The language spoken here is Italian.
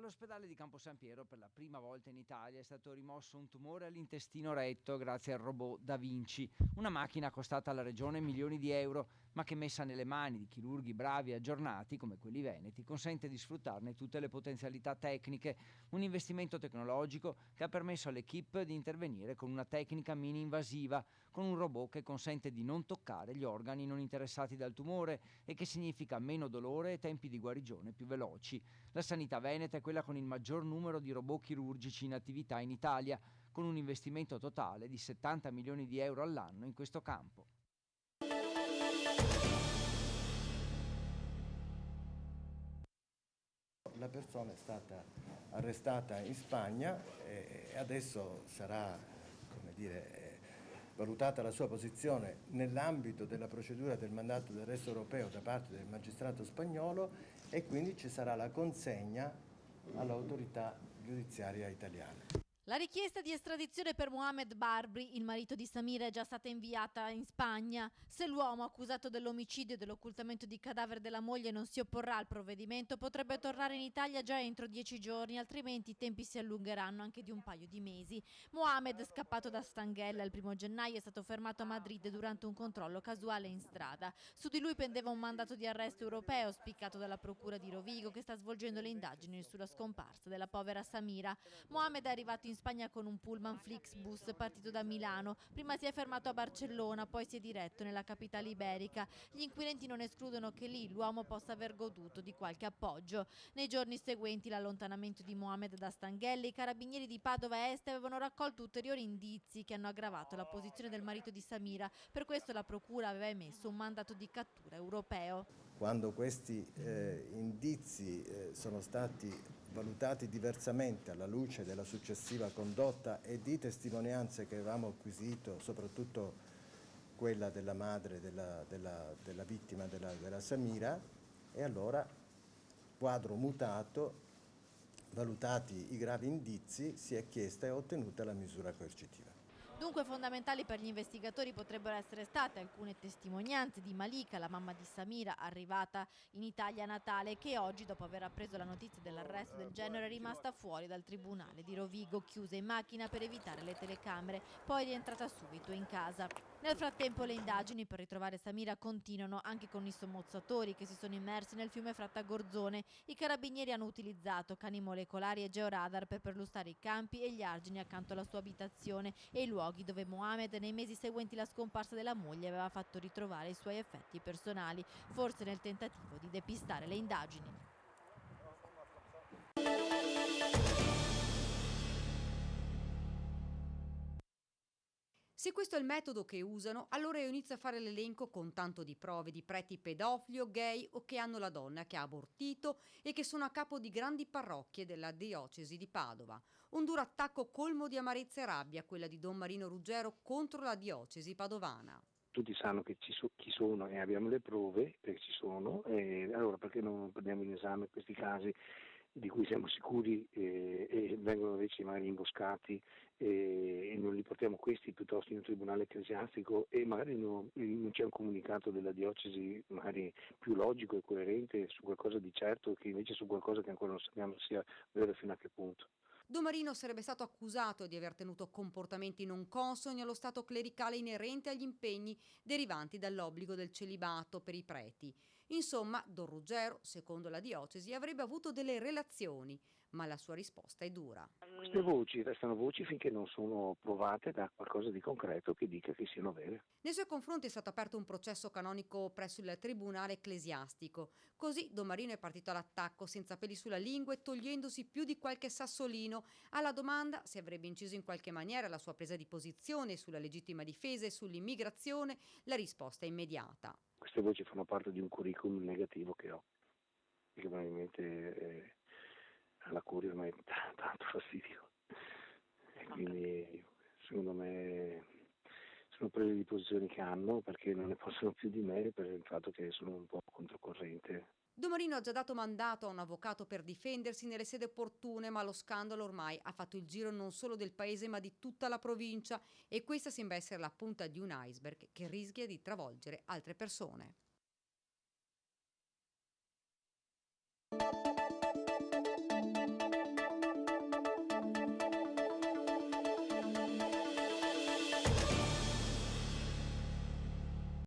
All'ospedale di Campo San Piero per la prima volta in Italia è stato rimosso un tumore all'intestino retto grazie al robot Da Vinci, una macchina costata alla regione milioni di euro, ma che messa nelle mani di chirurghi bravi e aggiornati come quelli veneti consente di sfruttarne tutte le potenzialità tecniche, un investimento tecnologico che ha permesso all'equipe di intervenire con una tecnica mini-invasiva, con un robot che consente di non toccare gli organi non interessati dal tumore e che significa meno dolore e tempi di guarigione più veloci. La sanità veneta è quella con il maggior numero di robot chirurgici in attività in Italia, con un investimento totale di 70 milioni di euro all'anno in questo campo. La persona è stata arrestata in Spagna e adesso sarà, valutata la sua posizione nell'ambito della procedura del mandato d'arresto europeo da parte del magistrato spagnolo e quindi ci sarà la consegna all'autorità giudiziaria italiana. La richiesta di estradizione per Mohamed Barbri, il marito di Samira, è già stata inviata in Spagna. Se l'uomo accusato dell'omicidio e dell'occultamento di cadavere della moglie non si opporrà al provvedimento, potrebbe tornare in Italia già entro 10 giorni, altrimenti i tempi si allungheranno anche di un paio di mesi. Mohamed, scappato da Stanghella il 1 gennaio, è stato fermato a Madrid durante un controllo casuale in strada. Su di lui pendeva un mandato di arresto europeo spiccato dalla procura di Rovigo, che sta svolgendo le indagini sulla scomparsa della povera Samira. Mohamed è arrivato in Spagna con un pullman Flixbus partito da Milano. Prima si è fermato a Barcellona, poi si è diretto nella capitale iberica. Gli inquirenti non escludono che lì l'uomo possa aver goduto di qualche appoggio. Nei giorni seguenti l'allontanamento di Mohamed da Stanghelle, i carabinieri di Padova Est avevano raccolto ulteriori indizi che hanno aggravato la posizione del marito di Samira. Per questo la procura aveva emesso un mandato di cattura europeo. Quando questi indizi sono stati valutati diversamente alla luce della successiva condotta e di testimonianze che avevamo acquisito, soprattutto quella della madre della vittima della Samira, e allora, quadro mutato, valutati i gravi indizi, si è chiesta e ottenuta la misura coercitiva. Dunque fondamentali per gli investigatori potrebbero essere state alcune testimonianze di Malika, la mamma di Samira, arrivata in Italia a Natale, che oggi, dopo aver appreso la notizia dell'arresto del genero, è rimasta fuori dal tribunale di Rovigo, chiusa in macchina per evitare le telecamere, poi è rientrata subito in casa. Nel frattempo le indagini per ritrovare Samira continuano anche con i sommozzatori che si sono immersi nel fiume Frattagorzone. I carabinieri hanno utilizzato cani molecolari e georadar per perlustrare i campi e gli argini accanto alla sua abitazione e i luoghi dove Mohamed nei mesi seguenti la scomparsa della moglie aveva fatto ritrovare i suoi effetti personali, forse nel tentativo di depistare le indagini. Se questo è il metodo che usano, allora io inizio a fare l'elenco con tanto di prove di preti pedofili o gay o che hanno la donna che ha abortito e che sono a capo di grandi parrocchie della diocesi di Padova. Un duro attacco colmo di amarezza e rabbia, quella di Don Marino Ruggero contro la diocesi padovana. Tutti sanno che chi sono e abbiamo le prove perché ci sono, e allora perché non prendiamo in esame questi casi di cui siamo sicuri e vengono invece magari imboscati e non li portiamo questi piuttosto in un tribunale ecclesiastico e magari non c'è un comunicato della diocesi magari più logico e coerente su qualcosa di certo che invece su qualcosa che ancora non sappiamo sia vero fino a che punto. Don Marino sarebbe stato accusato di aver tenuto comportamenti non consoni allo stato clericale inerente agli impegni derivanti dall'obbligo del celibato per i preti. Insomma, Don Ruggero, secondo la diocesi, avrebbe avuto delle relazioni, ma la sua risposta è dura. Queste voci restano voci finché non sono provate da qualcosa di concreto che dica che siano vere. Nei suoi confronti è stato aperto un processo canonico presso il tribunale ecclesiastico. Così Don Marino è partito all'attacco senza peli sulla lingua e togliendosi più di qualche sassolino. Alla domanda se avrebbe inciso in qualche maniera la sua presa di posizione sulla legittima difesa e sull'immigrazione, la risposta è immediata. Queste voci fanno parte di un curriculum negativo che ho, che probabilmente alla curia ormai tanto fastidio. E quindi secondo me sono prese di posizioni che hanno perché non ne possono più di me per il fatto che sono un po' controcorrente. Don Marino ha già dato mandato a un avvocato per difendersi nelle sedi opportune, ma lo scandalo ormai ha fatto il giro non solo del paese ma di tutta la provincia e questa sembra essere la punta di un iceberg che rischia di travolgere altre persone.